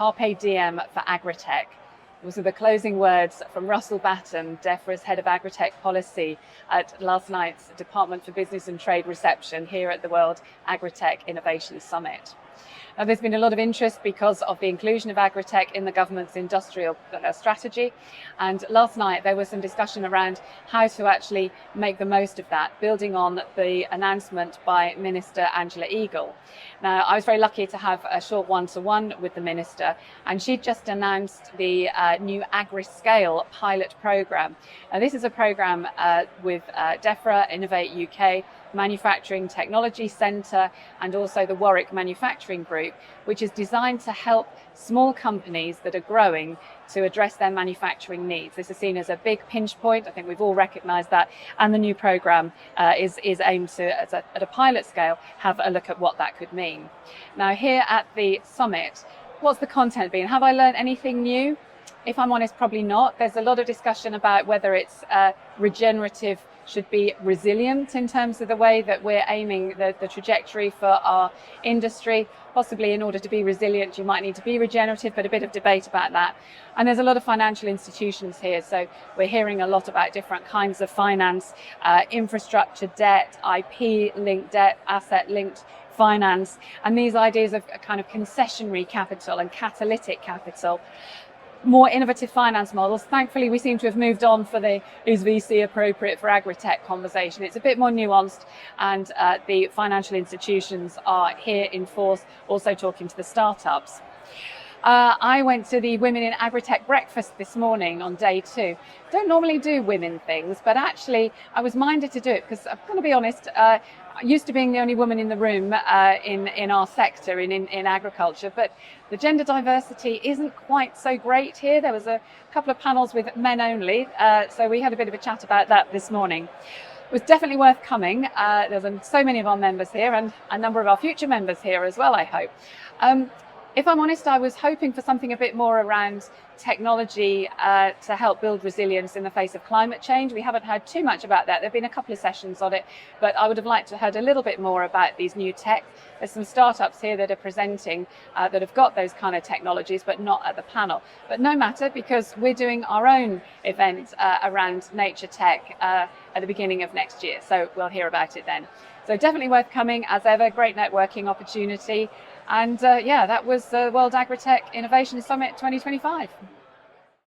Carpe Diem for Agri-Tech. Those are the closing words from Russell Batten, DEFRA's head of Agri-Tech policy, at last night's Department for Business and Trade reception here at the World Agri-Tech Innovation Summit. Now, there's been a lot of interest because of the inclusion of Agri-Tech in the government's industrial strategy. And last night there was some discussion around how to actually make the most of that, building on the announcement by Minister Angela Eagle. Now, I was very lucky to have a short one-to-one with the Minister, and she just announced the new Agri-Scale pilot programme. This is a programme with DEFRA, Innovate UK, Manufacturing Technology Centre, and also the Warwick Manufacturing Group, which is designed to help small companies that are growing to address their manufacturing needs. This is seen as a big pinch point. I think we've all recognised that, and the new programme is aimed to, at a pilot scale, have a look at what that could mean. Now, here at the summit, what's the content been? Have I learned anything new? If I'm honest, probably not. There's a lot of discussion about whether it's regenerative should be resilient in terms of the way that we're aiming the trajectory for our industry. Possibly in order to be resilient, you might need to be regenerative, but a bit of debate about that. And there's a lot of financial institutions here, so we're hearing a lot about different kinds of finance, infrastructure debt, IP-linked debt, asset-linked finance, and these ideas of a kind of concessionary capital and catalytic capital. More innovative finance models. Thankfully, we seem to have moved on for the is VC appropriate for agri-tech conversation. It's a bit more nuanced, and the financial institutions are here in force, also talking to the startups. I went to the Women in Agri-Tech breakfast this morning on day 2. Don't normally do women things, but actually I was minded to do it because I'm going to be honest, used to being the only woman in the room in our sector, in agriculture, but the gender diversity isn't quite so great here. There was a couple of panels with men only, so we had a bit of a chat about that this morning. It was definitely worth coming. There's so many of our members here, and a number of our future members here as well, I hope. If I'm honest, I was hoping for something a bit more around technology to help build resilience in the face of climate change. We haven't heard too much about that. There have been a couple of sessions on it, but I would have liked to have heard a little bit more about these new tech. There's some startups here that are presenting that have got those kind of technologies, but not at the panel. But no matter, because we're doing our own event around nature tech at the beginning of next year. So we'll hear about it then. So definitely worth coming as ever, great networking opportunity. And yeah, that was the World Agri-Tech Innovation Summit 2025.